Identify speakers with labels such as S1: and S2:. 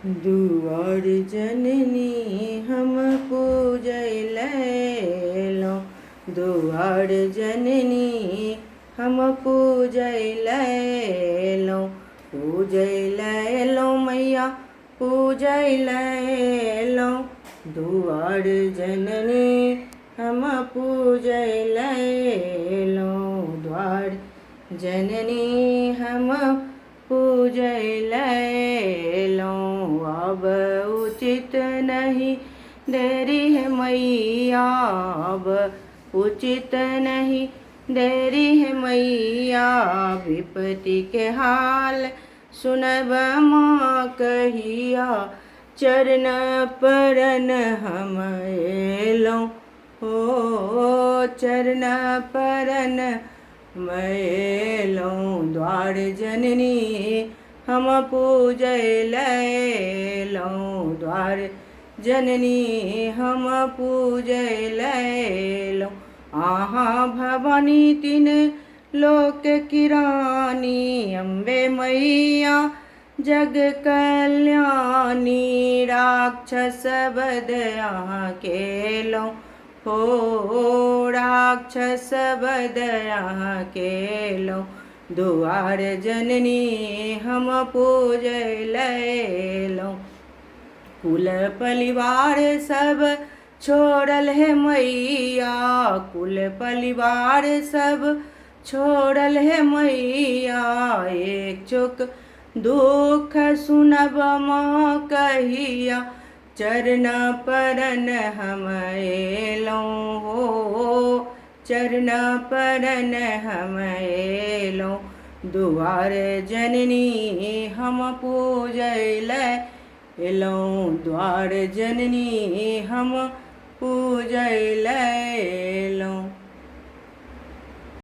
S1: दुआर जननी हम पूजैलो, दुआर जननी हम पूजैलो, पूजैलो मैया पूजैलो, दुआर जननी हम पूजैलो, द्वार जननी हम पूजैलो। अब उचित नहीं देरी है मैया, अब उचित नहीं देरी है मैया, विपत्ति के हाल सुनब माँ कहिया, चरण परन हम एलो, हो चरण परन मैलो, द्वार जननी हम पूजैलो, द्वार जननी हम पूजैलो। आहा भवानी तीन लोक की रानी, अम्बे मैया जग कल्याणी, राक्षस वध यहाँ केलो, हो राक्षस वध यहाँ केलो, दुआर जननी हम पूजैलो। कुल परिवार सब छोड़ल है मैया, कुल परिवार सब छोड़ल है मैया, एक चुक दुख सुनब माँ कहिया, चरण परन हम एलो, हो चरण परन हम एलो, दुआर जननी हम पूजैलो, द्वार जननी हम पूजैलो।